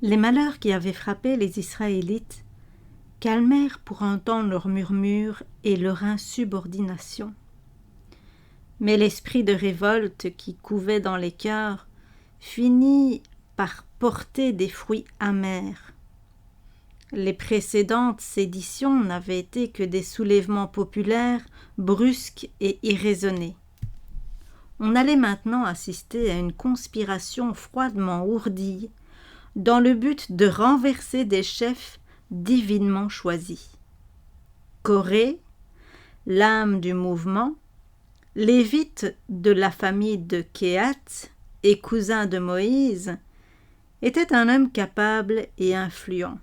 Les malheurs qui avaient frappé les Israélites calmèrent pour un temps leurs murmures et leur insubordination. Mais l'esprit de révolte qui couvait dans les cœurs finit par porter des fruits amers. Les précédentes séditions n'avaient été que des soulèvements populaires brusques et irraisonnés. On allait maintenant assister à une conspiration froidement ourdie dans le but de renverser des chefs divinement choisis. Coré, l'âme du mouvement, lévite de la famille de Kehat et cousin de Moïse, était un homme capable et influent.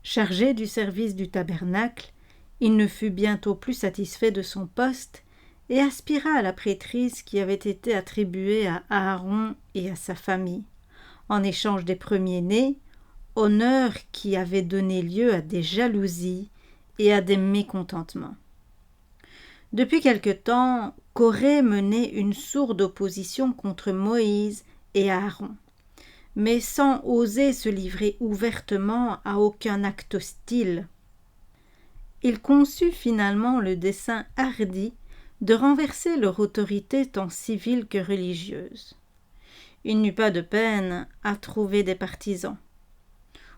Chargé du service du tabernacle, il ne fut bientôt plus satisfait de son poste et aspira à la prêtrise qui avait été attribuée à Aaron et à sa famille, en échange des premiers-nés, honneur qui avait donné lieu à des jalousies et à des mécontentements. Depuis quelque temps, Coré menait une sourde opposition contre Moïse et Aaron, mais sans oser se livrer ouvertement à aucun acte hostile. Il conçut finalement le dessein hardi de renverser leur autorité tant civile que religieuse. Il n'eut pas de peine à trouver des partisans.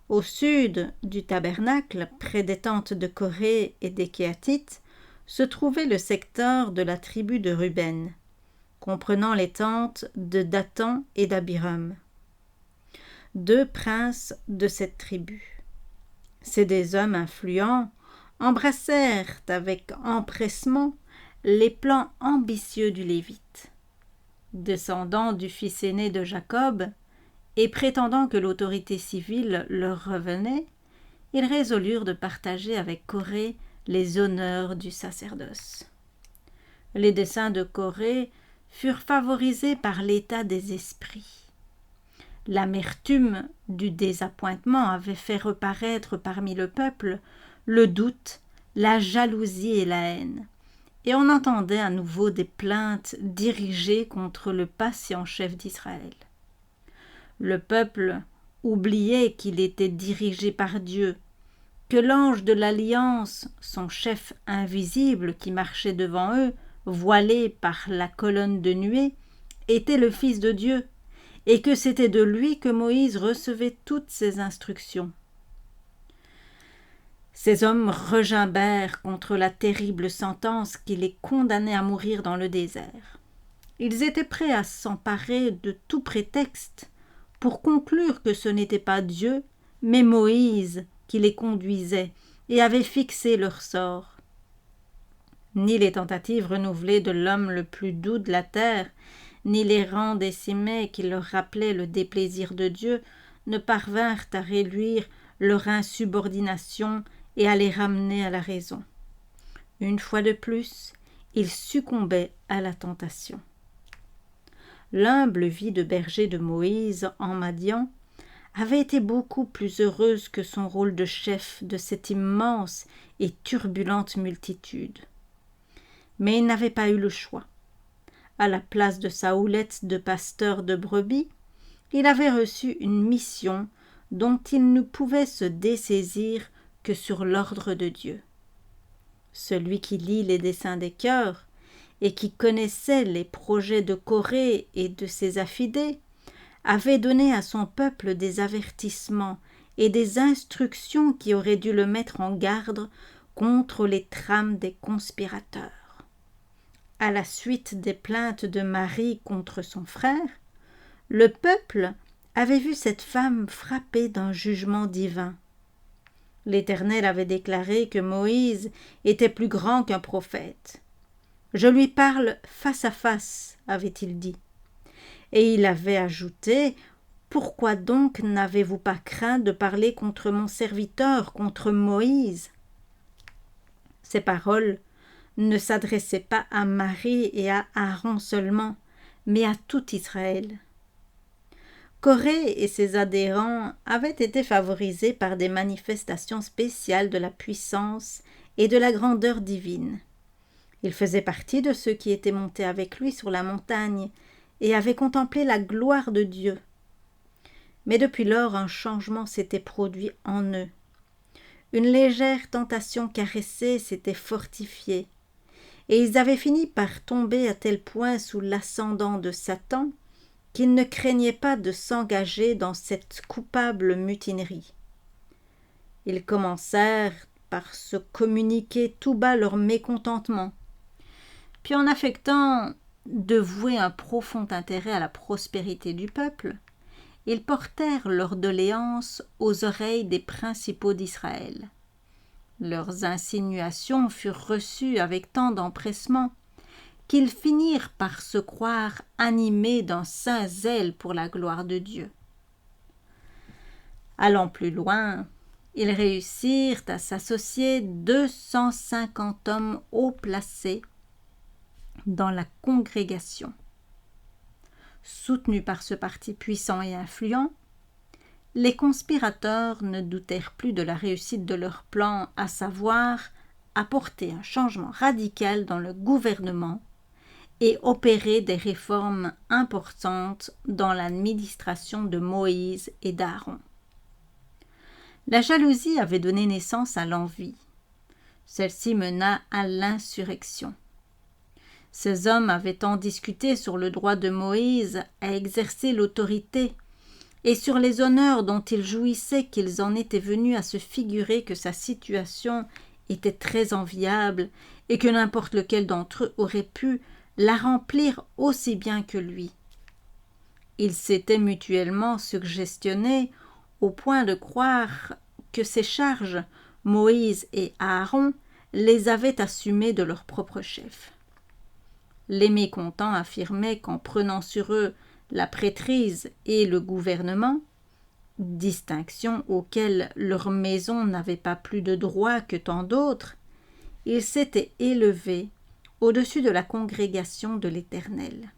Au sud du tabernacle, près des tentes de Coré et des Kéatites, se trouvait le secteur de la tribu de Ruben, comprenant les tentes de Dathan et d'Abiram, deux princes de cette tribu. Ces deux hommes influents embrassèrent avec empressement les plans ambitieux du Lévite. Descendant du fils aîné de Jacob et prétendant que l'autorité civile leur revenait, ils résolurent de partager avec Coré les honneurs du sacerdoce. Les desseins de Coré furent favorisés par l'état des esprits. L'amertume du désappointement avait fait reparaître parmi le peuple le doute, la jalousie et la haine, et on entendait à nouveau des plaintes dirigées contre le patient chef d'Israël. Le peuple oubliait qu'il était dirigé par Dieu, que l'ange de l'Alliance, son chef invisible qui marchait devant eux, voilé par la colonne de nuée, était le Fils de Dieu, et que c'était de lui que Moïse recevait toutes ses instructions. Ces hommes regimbèrent contre la terrible sentence qui les condamnait à mourir dans le désert. Ils étaient prêts à s'emparer de tout prétexte pour conclure que ce n'était pas Dieu, mais Moïse qui les conduisait et avait fixé leur sort. Ni les tentatives renouvelées de l'homme le plus doux de la terre, ni les rangs décimés qui leur rappelaient le déplaisir de Dieu ne parvinrent à réduire leur insubordination et à les ramener à la raison. Une fois de plus, ils succombaient à la tentation. L'humble vie de berger de Moïse en Madian avait été beaucoup plus heureuse que son rôle de chef de cette immense et turbulente multitude. Mais il n'avait pas eu le choix. À la place de sa houlette de pasteur de brebis, il avait reçu une mission dont il ne pouvait se dessaisir que sur l'ordre de Dieu. Celui qui lit les desseins des cœurs et qui connaissait les projets de Coré et de ses affidés avait donné à son peuple des avertissements et des instructions qui auraient dû le mettre en garde contre les trames des conspirateurs. À la suite des plaintes de Marie contre son frère, le peuple avait vu cette femme frappée d'un jugement divin. L'Éternel avait déclaré que Moïse était plus grand qu'un prophète. « Je lui parle face à face », avait-il dit. Et il avait ajouté « Pourquoi donc n'avez-vous pas craint de parler contre mon serviteur, contre Moïse ?» Ces paroles ne s'adressaient pas à Marie et à Aaron seulement, mais à tout Israël. Coré et ses adhérents avaient été favorisés par des manifestations spéciales de la puissance et de la grandeur divine. Il faisait partie de ceux qui étaient montés avec lui sur la montagne et avaient contemplé la gloire de Dieu. Mais depuis lors, un changement s'était produit en eux. Une légère tentation caressée s'était fortifiée, et ils avaient fini par tomber à tel point sous l'ascendant de Satan qu'ils ne craignaient pas de s'engager dans cette coupable mutinerie. Ils commencèrent par se communiquer tout bas leur mécontentement, puis en affectant de vouer un profond intérêt à la prospérité du peuple, ils portèrent leurs doléances aux oreilles des principaux d'Israël. Leurs insinuations furent reçues avec tant d'empressement qu'ils finirent par se croire animés d'un saint zèle pour la gloire de Dieu. Allant plus loin, ils réussirent à s'associer 250 hommes haut placés dans la congrégation. Soutenus par ce parti puissant et influent, les conspirateurs ne doutèrent plus de la réussite de leur plan, à savoir apporter un changement radical dans le gouvernement et opérer des réformes importantes dans l'administration de Moïse et d'Aaron. La jalousie avait donné naissance à l'envie. Celle-ci mena à l'insurrection. Ces hommes avaient tant discuté sur le droit de Moïse à exercer l'autorité et sur les honneurs dont il jouissait qu'ils en étaient venus à se figurer que sa situation était très enviable et que n'importe lequel d'entre eux aurait pu la remplir aussi bien que lui. Ils s'étaient mutuellement suggestionnés au point de croire que ces charges, Moïse et Aaron les avaient assumées de leur propre chef. Les mécontents affirmaient qu'en prenant sur eux la prêtrise et le gouvernement, distinctions auxquelles leur maison n'avait pas plus de droit que tant d'autres, ils s'étaient élevés au-dessus de la congrégation de l'Éternel.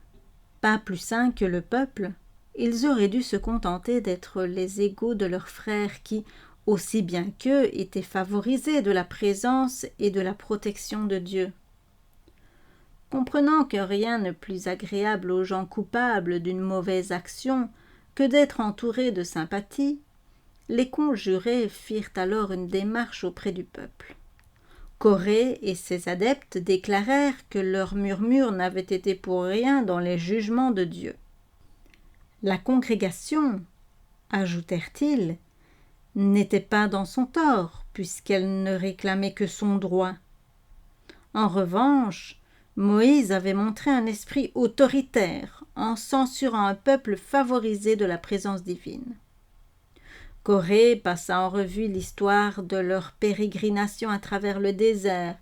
Pas plus saints que le peuple, ils auraient dû se contenter d'être les égaux de leurs frères qui, aussi bien qu'eux, étaient favorisés de la présence et de la protection de Dieu. Comprenant que rien n'est plus agréable aux gens coupables d'une mauvaise action que d'être entourés de sympathie, les conjurés firent alors une démarche auprès du peuple. Corée et ses adeptes déclarèrent que leurs murmures n'avaient été pour rien dans les jugements de Dieu. La congrégation, ajoutèrent-ils, n'était pas dans son tort, puisqu'elle ne réclamait que son droit. En revanche, Moïse avait montré un esprit autoritaire en censurant un peuple favorisé de la présence divine. Corée passa en revue l'histoire de leur pérégrination à travers le désert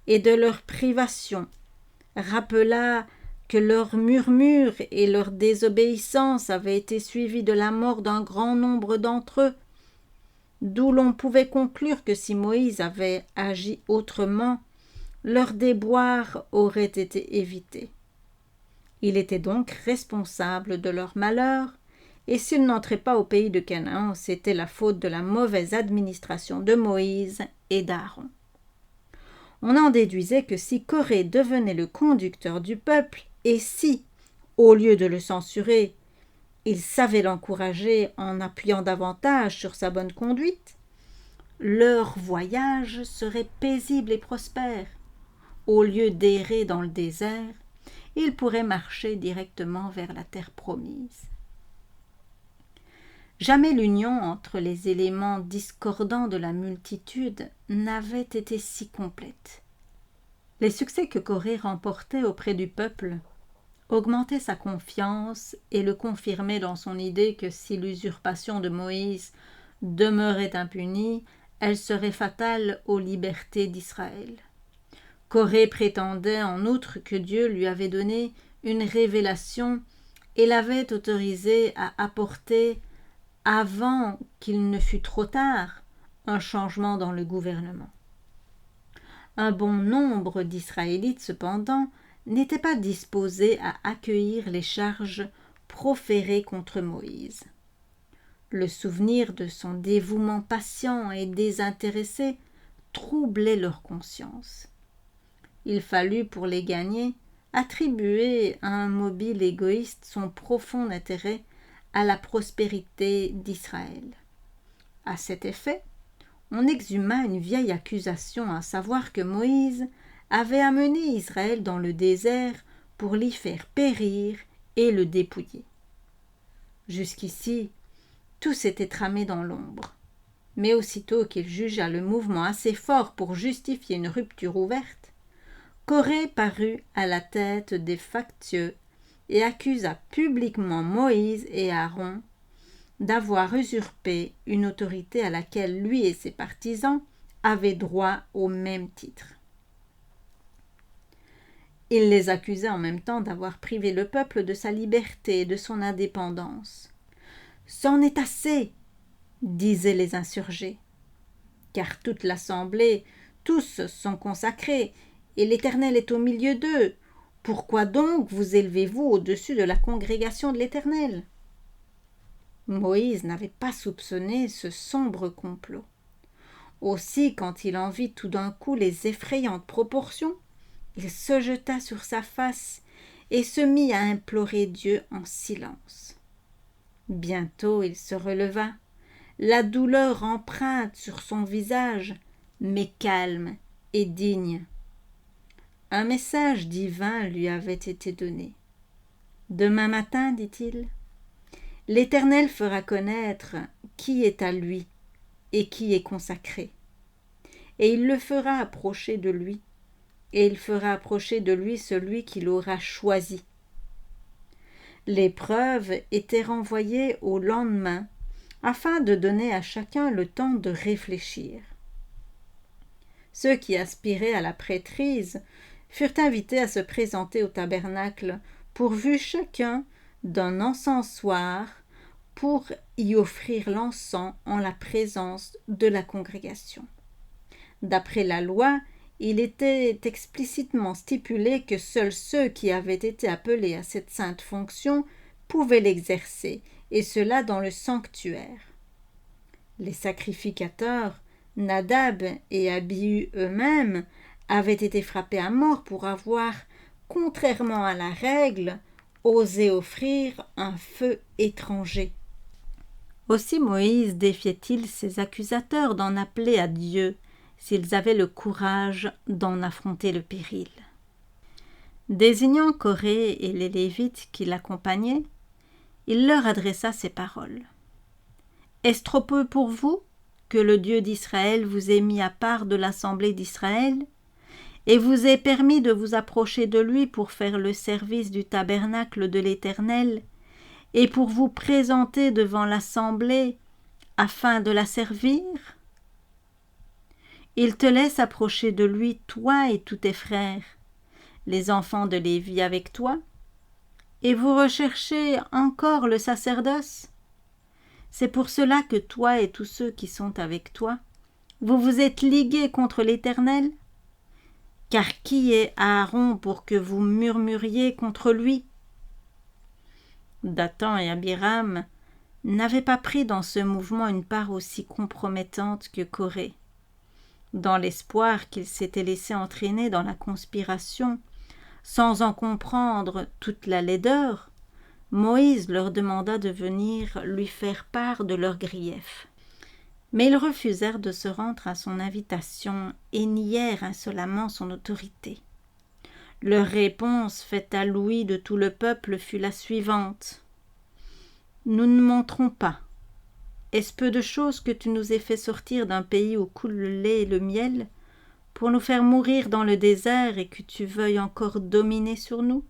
et de leurs privations, rappela que leurs murmures et leur désobéissance avaient été suivis de la mort d'un grand nombre d'entre eux, d'où l'on pouvait conclure que si Moïse avait agi autrement, leur déboire aurait été évité. Il était donc responsable de leur malheur, et s'ils n'entraient pas au pays de Canaan, c'était la faute de la mauvaise administration de Moïse et d'Aaron. On en déduisait que si Corée devenait le conducteur du peuple, et si, au lieu de le censurer, il savait l'encourager en appuyant davantage sur sa bonne conduite, leur voyage serait paisible et prospère. Au lieu d'errer dans le désert, ils pourraient marcher directement vers la terre promise. Jamais l'union entre les éléments discordants de la multitude n'avait été si complète. Les succès que Corée remportait auprès du peuple augmentaient sa confiance et le confirmaient dans son idée que si l'usurpation de Moïse demeurait impunie, elle serait fatale aux libertés d'Israël. Corée prétendait en outre que Dieu lui avait donné une révélation et l'avait autorisé à apporter, avant qu'il ne fût trop tard, un changement dans le gouvernement. Un bon nombre d'Israélites, cependant, n'étaient pas disposés à accueillir les charges proférées contre Moïse. Le souvenir de son dévouement patient et désintéressé troublait leur conscience. Il fallut, pour les gagner, attribuer à un mobile égoïste son profond intérêt à la prospérité d'Israël. À cet effet, on exhuma une vieille accusation, à savoir que Moïse avait amené Israël dans le désert pour l'y faire périr et le dépouiller. Jusqu'ici, tout s'était tramé dans l'ombre. Mais aussitôt qu'il jugea le mouvement assez fort pour justifier une rupture ouverte, Coré parut à la tête des factieux et accusa publiquement Moïse et Aaron d'avoir usurpé une autorité à laquelle lui et ses partisans avaient droit au même titre. Il les accusait en même temps d'avoir privé le peuple de sa liberté et de son indépendance. « C'en est assez !» disaient les insurgés, car toute l'assemblée, tous sont consacrés, et l'Éternel est au milieu d'eux. Pourquoi donc vous élevez-vous au-dessus de la congrégation de l'Éternel ? Moïse n'avait pas soupçonné ce sombre complot. Aussi, quand il en vit tout d'un coup les effrayantes proportions, il se jeta sur sa face et se mit à implorer Dieu en silence. Bientôt il se releva, la douleur empreinte sur son visage, mais calme et digne. Un message divin lui avait été donné. « Demain matin, dit-il, l'Éternel fera connaître qui est à lui et qui est consacré. Et il le fera approcher de lui, et il fera approcher de lui celui qu'il aura choisi. » L'épreuve était renvoyée au lendemain, afin de donner à chacun le temps de réfléchir. Ceux qui aspiraient à la prêtrise furent invités à se présenter au tabernacle, pourvus chacun d'un encensoir pour y offrir l'encens en la présence de la congrégation. D'après la loi, il était explicitement stipulé que seuls ceux qui avaient été appelés à cette sainte fonction pouvaient l'exercer, et cela dans le sanctuaire. Les sacrificateurs, Nadab et Abihu eux-mêmes, avaient été frappés à mort pour avoir, contrairement à la règle, osé offrir un feu étranger. Aussi Moïse défiait-il ses accusateurs d'en appeler à Dieu, s'ils avaient le courage d'en affronter le péril. Désignant Coré et les Lévites qui l'accompagnaient, il leur adressa ces paroles. « Est-ce trop peu pour vous que le Dieu d'Israël vous ait mis à part de l'assemblée d'Israël et vous ait permis de vous approcher de lui pour faire le service du tabernacle de l'Éternel et pour vous présenter devant l'assemblée afin de la servir ? Il te laisse approcher de lui, toi et tous tes frères, les enfants de Lévi avec toi, et vous recherchez encore le sacerdoce. C'est pour cela que toi et tous ceux qui sont avec toi, vous vous êtes ligués contre l'Éternel. Car qui est Aaron pour que vous murmuriez contre lui ? » Dathan et Abiram n'avaient pas pris dans ce mouvement une part aussi compromettante que Coré. Dans l'espoir qu'ils s'étaient laissés entraîner dans la conspiration, sans en comprendre toute la laideur, Moïse leur demanda de venir lui faire part de leurs griefs. Mais ils refusèrent de se rendre à son invitation et nièrent insolemment son autorité. Leur réponse, faite à l'ouïe de tout le peuple, fut la suivante. « Nous ne monterons pas. Est-ce peu de chose que tu nous aies fait sortir d'un pays où coule le lait et le miel, pour nous faire mourir dans le désert et que tu veuilles encore dominer sur nous ?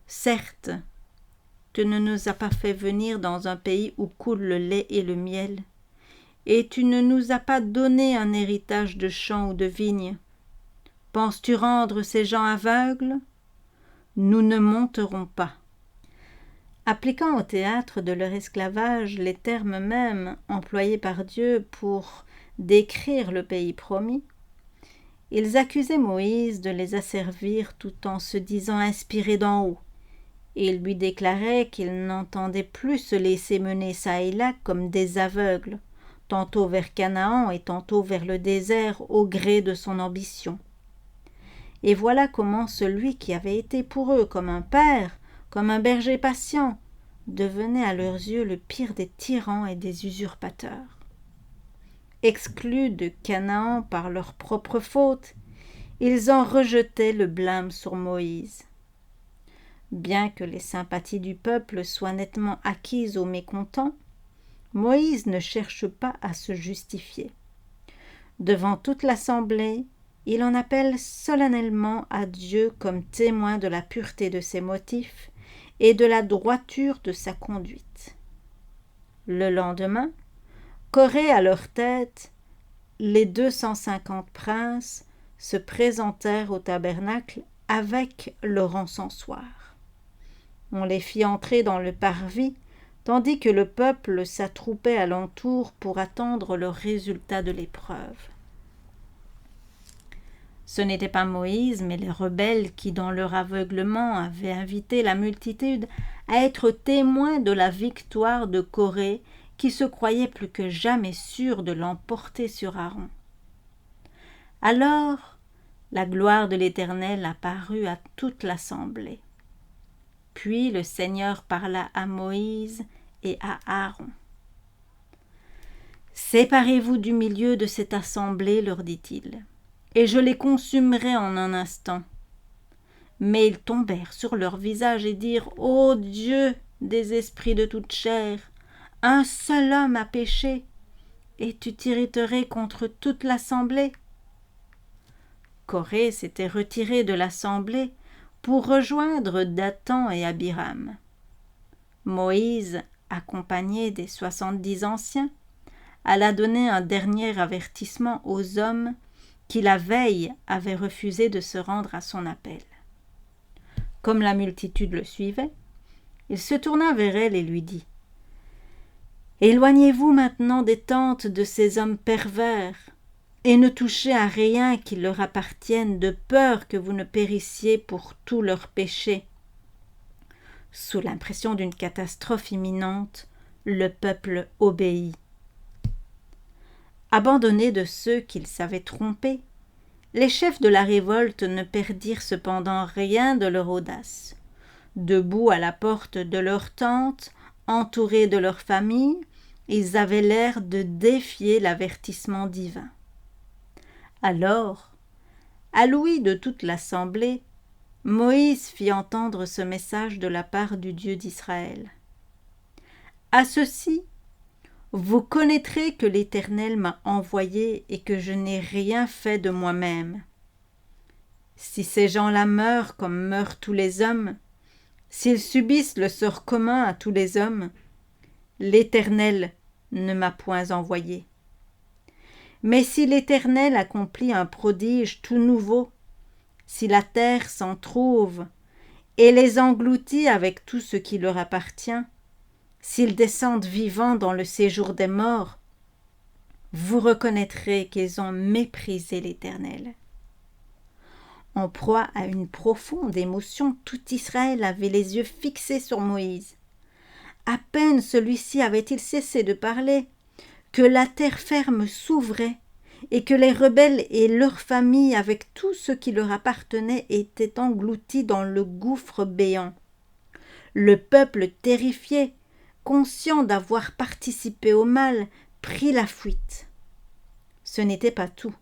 Certes, tu ne nous as pas fait venir dans un pays où coule le lait et le miel, et tu ne nous as pas donné un héritage de champs ou de vignes. Penses-tu rendre ces gens aveugles ? Nous ne monterons pas. » Appliquant au théâtre de leur esclavage les termes mêmes employés par Dieu pour décrire le pays promis, ils accusaient Moïse de les asservir tout en se disant inspirés d'en haut, et ils lui déclaraient qu'ils n'entendaient plus se laisser mener çà et là comme des aveugles, tantôt vers Canaan et tantôt vers le désert au gré de son ambition. Et voilà comment celui qui avait été pour eux comme un père, comme un berger patient, devenait à leurs yeux le pire des tyrans et des usurpateurs. Exclus de Canaan par leur propre faute, ils en rejetaient le blâme sur Moïse. Bien que les sympathies du peuple soient nettement acquises aux mécontents, Moïse ne cherche pas à se justifier. Devant toute l'assemblée, il en appelle solennellement à Dieu comme témoin de la pureté de ses motifs et de la droiture de sa conduite. Le lendemain, Corée à leur tête, les 250 princes se présentèrent au tabernacle avec leur encensoir. On les fit entrer dans le parvis, tandis que le peuple s'attroupait alentour pour attendre le résultat de l'épreuve. Ce n'était pas Moïse, mais les rebelles qui, dans leur aveuglement, avaient invité la multitude à être témoins de la victoire de Corée, qui se croyait plus que jamais sûr de l'emporter sur Aaron. Alors, la gloire de l'Éternel apparut à toute l'assemblée. Puis le Seigneur parla à Moïse et à Aaron. « Séparez-vous du milieu de cette assemblée, leur dit-il, et je les consumerai en un instant. » Mais ils tombèrent sur leur visage et dirent « Ô Dieu des esprits de toute chair, un seul homme a péché, et tu t'irriterais contre toute l'assemblée. » Corée s'était retiré de l'assemblée pour rejoindre Dathan et Abiram. Moïse, accompagné des 70 anciens, alla donner un dernier avertissement aux hommes qui la veille avaient refusé de se rendre à son appel. Comme la multitude le suivait, il se tourna vers elle et lui dit « Éloignez-vous maintenant des tentes de ces hommes pervers, et ne touchez à rien qui leur appartienne, de peur que vous ne périssiez pour tous leurs péchés. » Sous l'impression d'une catastrophe imminente, le peuple obéit. Abandonnés de ceux qu'ils savaient tromper, les chefs de la révolte ne perdirent cependant rien de leur audace. Debout à la porte de leur tente, entourés de leur famille, ils avaient l'air de défier l'avertissement divin. Alors, à l'ouïe de toute l'assemblée, Moïse fit entendre ce message de la part du Dieu d'Israël. « À ceci, vous connaîtrez que l'Éternel m'a envoyé et que je n'ai rien fait de moi-même. Si ces gens-là meurent comme meurent tous les hommes, s'ils subissent le sort commun à tous les hommes, l'Éternel ne m'a point envoyé. Mais si l'Éternel accomplit un prodige tout nouveau, si la terre s'en trouve et les engloutit avec tout ce qui leur appartient, s'ils descendent vivants dans le séjour des morts, vous reconnaîtrez qu'ils ont méprisé l'Éternel. » En proie à une profonde émotion, tout Israël avait les yeux fixés sur Moïse. À peine celui-ci avait-il cessé de parler que la terre ferme s'ouvrait et que les rebelles et leurs familles, avec tout ce qui leur appartenait, étaient engloutis dans le gouffre béant. Le peuple terrifié, conscient d'avoir participé au mal, prit la fuite. Ce n'était pas tout.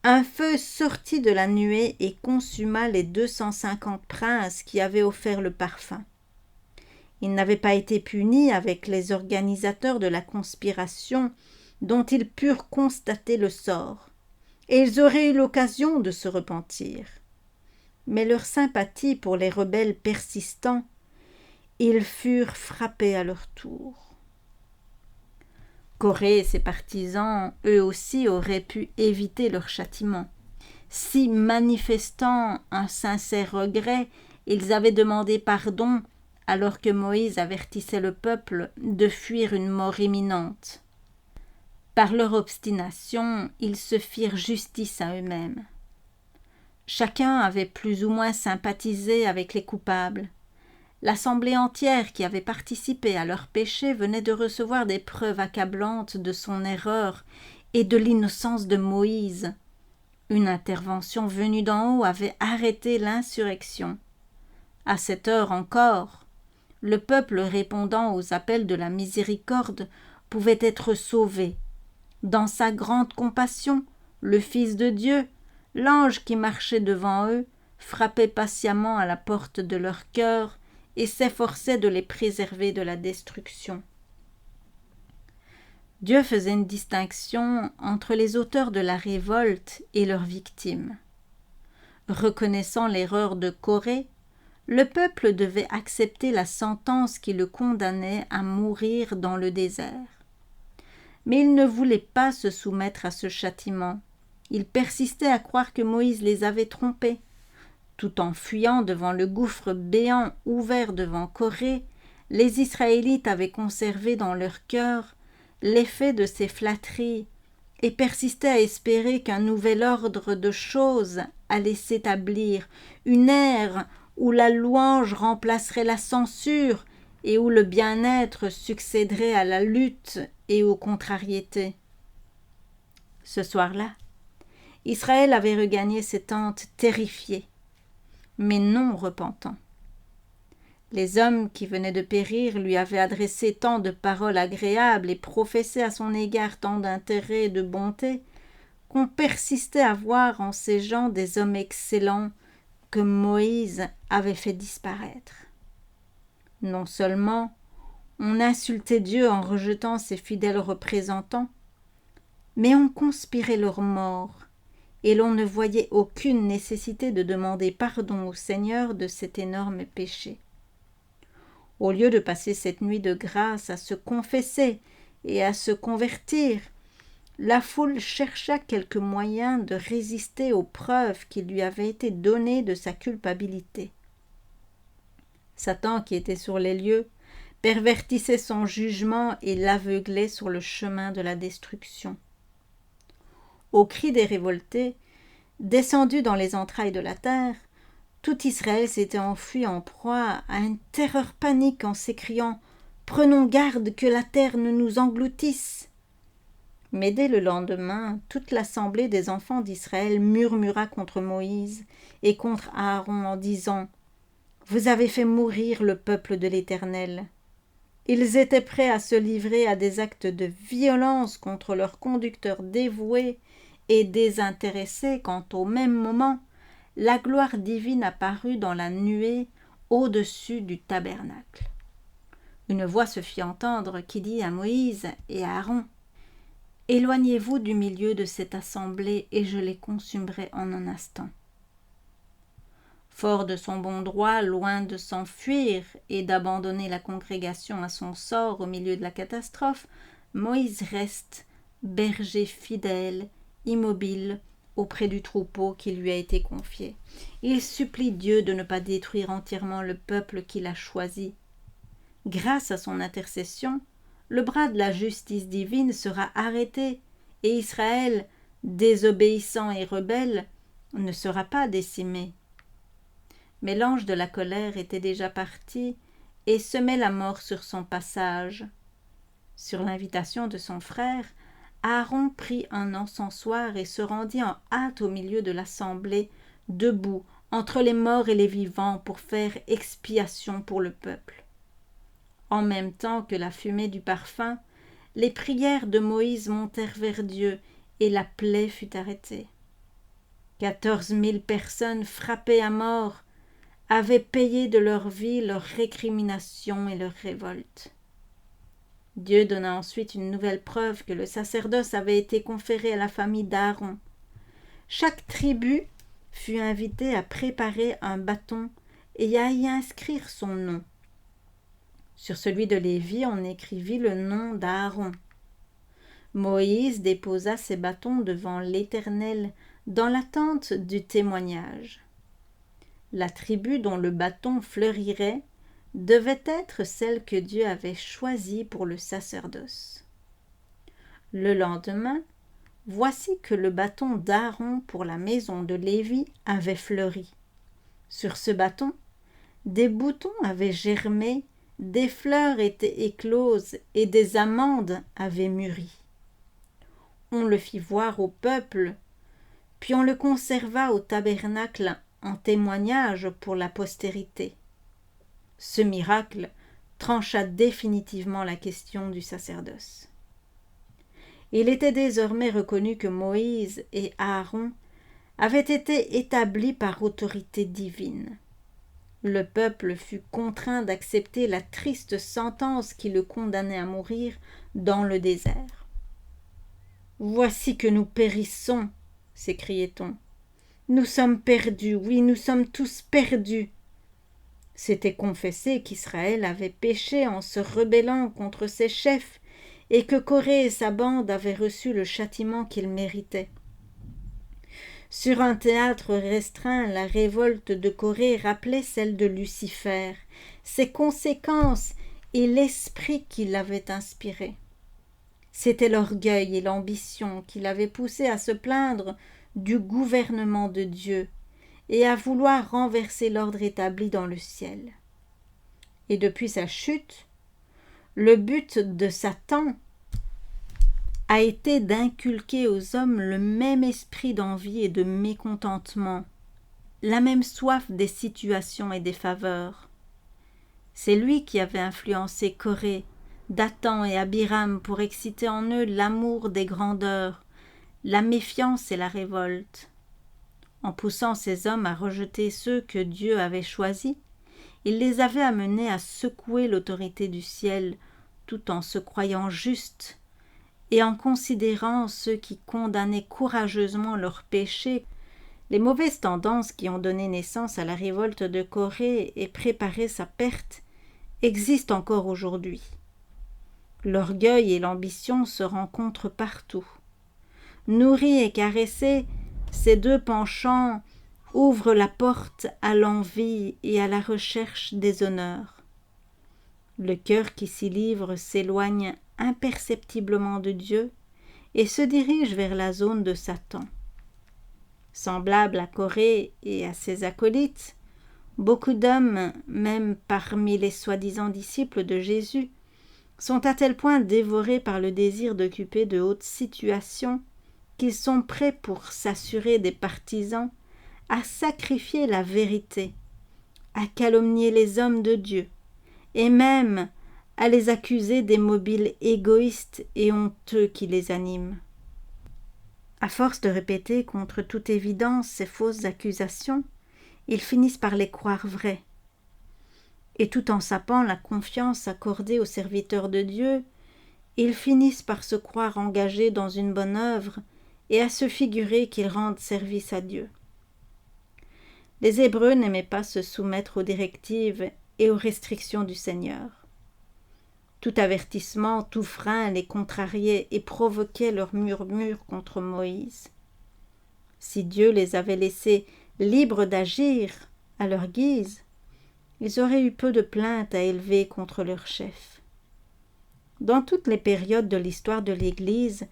Un feu sortit de la nuée et consuma les 250 princes qui avaient offert le parfum. Ils n'avaient pas été punis avec les organisateurs de la conspiration dont ils purent constater le sort, et ils auraient eu l'occasion de se repentir. Mais leur sympathie pour les rebelles persistants, ils furent frappés à leur tour. Corée et ses partisans, eux aussi, auraient pu éviter leur châtiment. Si, manifestant un sincère regret, ils avaient demandé pardon alors que Moïse avertissait le peuple de fuir une mort imminente. Par leur obstination, ils se firent justice à eux-mêmes. Chacun avait plus ou moins sympathisé avec les coupables. L'assemblée entière qui avait participé à leur péché venait de recevoir des preuves accablantes de son erreur et de l'innocence de Moïse. Une intervention venue d'en haut avait arrêté l'insurrection. À cette heure encore, le peuple répondant aux appels de la miséricorde pouvait être sauvé. Dans sa grande compassion, le Fils de Dieu, l'ange qui marchait devant eux, frappait patiemment à la porte de leur cœur et s'efforçait de les préserver de la destruction. Dieu faisait une distinction entre les auteurs de la révolte et leurs victimes. Reconnaissant l'erreur de Corée, le peuple devait accepter la sentence qui le condamnait à mourir dans le désert. Mais il ne voulait pas se soumettre à ce châtiment. Il persistait à croire que Moïse les avait trompés. Tout en fuyant devant le gouffre béant ouvert devant Corée, les Israélites avaient conservé dans leur cœur l'effet de ces flatteries et persistaient à espérer qu'un nouvel ordre de choses allait s'établir, une ère où la louange remplacerait la censure et où le bien-être succéderait à la lutte et aux contrariétés. Ce soir-là, Israël avait regagné ses tentes terrifié, mais non repentant. Les hommes qui venaient de périr lui avaient adressé tant de paroles agréables et professé à son égard tant d'intérêt et de bonté qu'on persistait à voir en ces gens des hommes excellents que Moïse avait fait disparaître. Non seulement on insultait Dieu en rejetant ses fidèles représentants, mais on conspirait leur mort, et l'on ne voyait aucune nécessité de demander pardon au Seigneur de cet énorme péché. Au lieu de passer cette nuit de grâce à se confesser et à se convertir, la foule chercha quelque moyen de résister aux preuves qui lui avaient été données de sa culpabilité. Satan, qui était sur les lieux, pervertissait son jugement et l'aveuglait sur le chemin de la destruction. Au cri des révoltés, descendus dans les entrailles de la terre, tout Israël s'était enfui en proie à une terreur panique en s'écriant « Prenons garde que la terre ne nous engloutisse !» Mais dès le lendemain, toute l'assemblée des enfants d'Israël murmura contre Moïse et contre Aaron en disant « Vous avez fait mourir le peuple de l'Éternel. » Ils étaient prêts à se livrer à des actes de violence contre leurs conducteurs dévoués et désintéressés quand au même moment, la gloire divine apparut dans la nuée au-dessus du tabernacle. Une voix se fit entendre qui dit à Moïse et à Aaron « Éloignez-vous du milieu de cette assemblée et je les consumerai en un instant. » Fort de son bon droit, loin de s'enfuir et d'abandonner la congrégation à son sort au milieu de la catastrophe, Moïse reste, berger fidèle, immobile, auprès du troupeau qui lui a été confié. Il supplie Dieu de ne pas détruire entièrement le peuple qu'il a choisi. Grâce à son intercession, le bras de la justice divine sera arrêté et Israël, désobéissant et rebelle, ne sera pas décimé. Mais l'ange de la colère était déjà parti et semait la mort sur son passage. Sur l'invitation de son frère, Aaron prit un encensoir et se rendit en hâte au milieu de l'assemblée, debout, entre les morts et les vivants, pour faire expiation pour le peuple. En même temps que la fumée du parfum, les prières de Moïse montèrent vers Dieu et la plaie fut arrêtée. 14 000 personnes frappées à mort avaient payé de leur vie leurs récriminations et leurs révoltes. Dieu donna ensuite une nouvelle preuve que le sacerdoce avait été conféré à la famille d'Aaron. Chaque tribu fut invitée à préparer un bâton et à y inscrire son nom. Sur celui de Lévi, on écrivit le nom d'Aaron. Moïse déposa ses bâtons devant l'Éternel dans l'attente du témoignage. La tribu dont le bâton fleurirait devait être celle que Dieu avait choisie pour le sacerdoce. Le lendemain, voici que le bâton d'Aaron pour la maison de Lévi avait fleuri. Sur ce bâton, des boutons avaient germé, des fleurs étaient écloses et des amandes avaient mûri. On le fit voir au peuple, puis on le conserva au tabernacle en témoignage pour la postérité. Ce miracle trancha définitivement la question du sacerdoce. Il était désormais reconnu que Moïse et Aaron avaient été établis par autorité divine. Le peuple fut contraint d'accepter la triste sentence qui le condamnait à mourir dans le désert. « Voici que nous périssons !» s'écriait-on. « Nous sommes perdus, oui, nous sommes tous perdus !» C'était confesser qu'Israël avait péché en se rebellant contre ses chefs et que Corée et sa bande avaient reçu le châtiment qu'ils méritaient. Sur un théâtre restreint, la révolte de Corée rappelait celle de Lucifer, ses conséquences et l'esprit qui l'avait inspiré. C'était l'orgueil et l'ambition qui l'avaient poussé à se plaindre du gouvernement de Dieu et à vouloir renverser l'ordre établi dans le ciel. Et depuis sa chute, le but de Satan a été d'inculquer aux hommes le même esprit d'envie et de mécontentement, la même soif des situations et des faveurs. C'est lui qui avait influencé Corée, Dathan et Abiram pour exciter en eux l'amour des grandeurs, la méfiance et la révolte. En poussant ces hommes à rejeter ceux que Dieu avait choisis, il les avait amenés à secouer l'autorité du ciel tout en se croyant justes et en considérant ceux qui condamnaient courageusement leurs péchés. Les mauvaises tendances qui ont donné naissance à la révolte de Corée et préparé sa perte existent encore aujourd'hui. L'orgueil et l'ambition se rencontrent partout. Nourris et caressés, ces deux penchants ouvrent la porte à l'envie et à la recherche des honneurs. Le cœur qui s'y livre s'éloigne imperceptiblement de Dieu et se dirige vers la zone de Satan. Semblable à Corée et à ses acolytes, beaucoup d'hommes, même parmi les soi-disant disciples de Jésus, sont à tel point dévorés par le désir d'occuper de hautes situations qu'ils sont prêts pour s'assurer des partisans à sacrifier la vérité, à calomnier les hommes de Dieu et même à les accuser des mobiles égoïstes et honteux qui les animent. À force de répéter contre toute évidence ces fausses accusations, ils finissent par les croire vraies. Et tout en sapant la confiance accordée aux serviteurs de Dieu, ils finissent par se croire engagés dans une bonne œuvre et à se figurer qu'ils rendent service à Dieu. Les Hébreux n'aimaient pas se soumettre aux directives et aux restrictions du Seigneur. Tout avertissement, tout frein les contrariait et provoquait leurs murmures contre Moïse. Si Dieu les avait laissés libres d'agir à leur guise, ils auraient eu peu de plaintes à élever contre leur chef. Dans toutes les périodes de l'histoire de l'Église,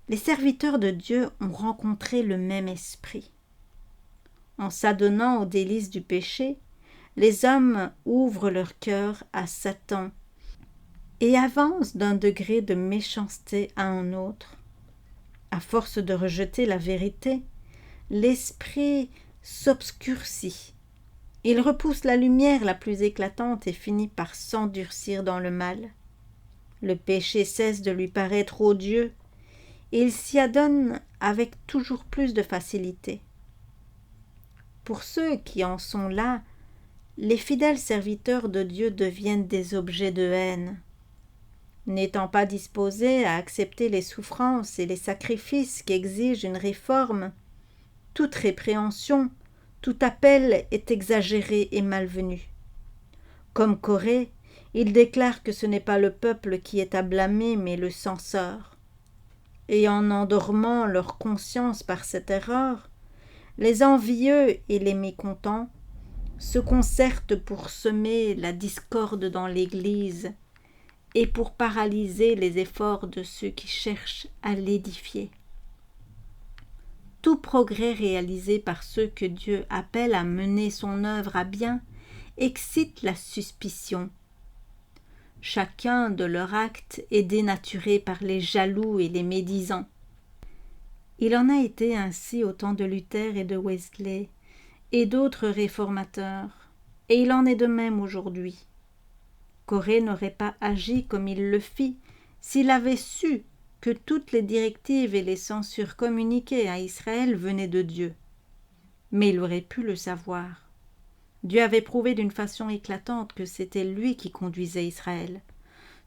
les serviteurs de Dieu ont rencontré le même esprit. En s'adonnant aux délices du péché, les hommes ouvrent leur cœur à Satan et avancent d'un degré de méchanceté à un autre. À force de rejeter la vérité, l'esprit s'obscurcit. Il repousse la lumière la plus éclatante et finit par s'endurcir dans le mal. Le péché cesse de lui paraître odieux et il s'y adonne avec toujours plus de facilité. Pour ceux qui en sont là, les fidèles serviteurs de Dieu deviennent des objets de haine. N'étant pas disposés à accepter les souffrances et les sacrifices qu'exige une réforme, toute répréhension, tout appel est exagéré et malvenu. Comme Corée, ils déclarent que ce n'est pas le peuple qui est à blâmer, mais le censeur. Et en endormant leur conscience par cette erreur, les envieux et les mécontents se concertent pour semer la discorde dans l'Église et pour paralyser les efforts de ceux qui cherchent à l'édifier. Tout progrès réalisé par ceux que Dieu appelle à mener son œuvre à bien excite la suspicion. Chacun de leurs actes est dénaturé par les jaloux et les médisants. Il en a été ainsi au temps de Luther et de Wesley et d'autres réformateurs, et il en est de même aujourd'hui. Corée n'aurait pas agi comme il le fit s'il avait su que toutes les directives et les censures communiquées à Israël venaient de Dieu. Mais il aurait pu le savoir. Dieu avait prouvé d'une façon éclatante que c'était lui qui conduisait Israël.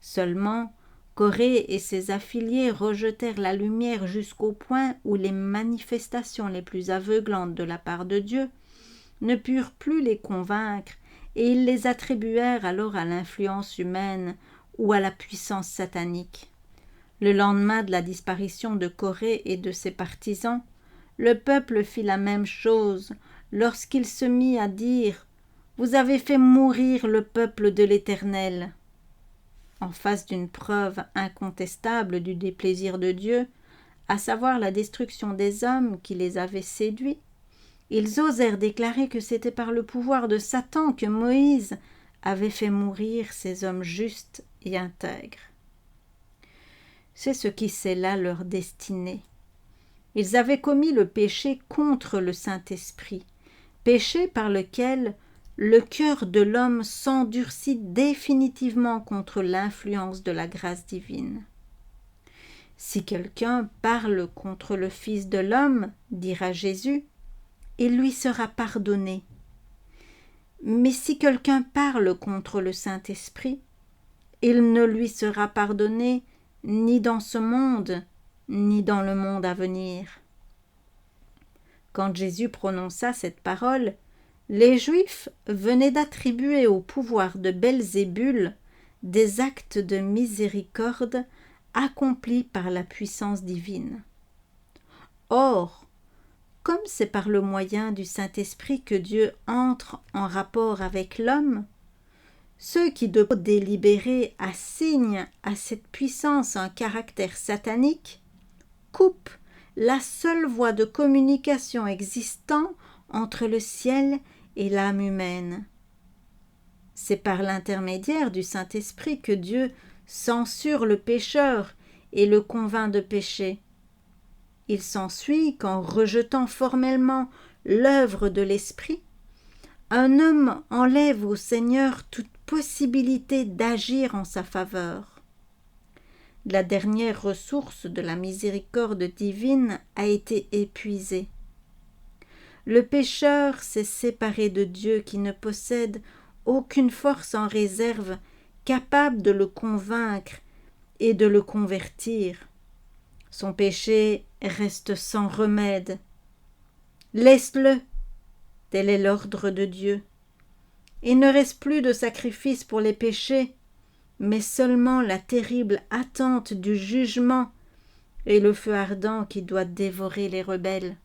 Seulement, Corée et ses affiliés rejetèrent la lumière jusqu'au point où les manifestations les plus aveuglantes de la part de Dieu ne purent plus les convaincre et ils les attribuèrent alors à l'influence humaine ou à la puissance satanique. Le lendemain de la disparition de Corée et de ses partisans, le peuple fit la même chose lorsqu'il se mit à dire « Vous avez fait mourir le peuple de l'Éternel ». En face d'une preuve incontestable du déplaisir de Dieu, à savoir la destruction des hommes qui les avaient séduits, ils osèrent déclarer que c'était par le pouvoir de Satan que Moïse avait fait mourir ces hommes justes et intègres. C'est ce qui scella leur destinée. Ils avaient commis le péché contre le Saint-Esprit, péché par lequel le cœur de l'homme s'endurcit définitivement contre l'influence de la grâce divine. Si quelqu'un parle contre le Fils de l'homme, dira Jésus, il lui sera pardonné. Mais si quelqu'un parle contre le Saint-Esprit, il ne lui sera pardonné ni dans ce monde, ni dans le monde à venir. Quand Jésus prononça cette parole, les Juifs venaient d'attribuer au pouvoir de Belzébul des actes de miséricorde accomplis par la puissance divine. Or, comme c'est par le moyen du Saint-Esprit que Dieu entre en rapport avec l'homme, ceux qui de délibérés assignent à cette puissance un caractère satanique coupent la seule voie de communication existant entre le ciel et l'âme humaine. C'est par l'intermédiaire du Saint-Esprit que Dieu censure le pécheur et le convainc de pécher. Il s'ensuit qu'en rejetant formellement l'œuvre de l'Esprit, un homme enlève au Seigneur toute possibilité d'agir en sa faveur. La dernière ressource de la miséricorde divine a été épuisée. Le pécheur s'est séparé de Dieu qui ne possède aucune force en réserve capable de le convaincre et de le convertir. Son péché reste sans remède. Laisse-le, tel est l'ordre de Dieu. Il ne reste plus de sacrifice pour les péchés, mais seulement la terrible attente du jugement et le feu ardent qui doit dévorer les rebelles.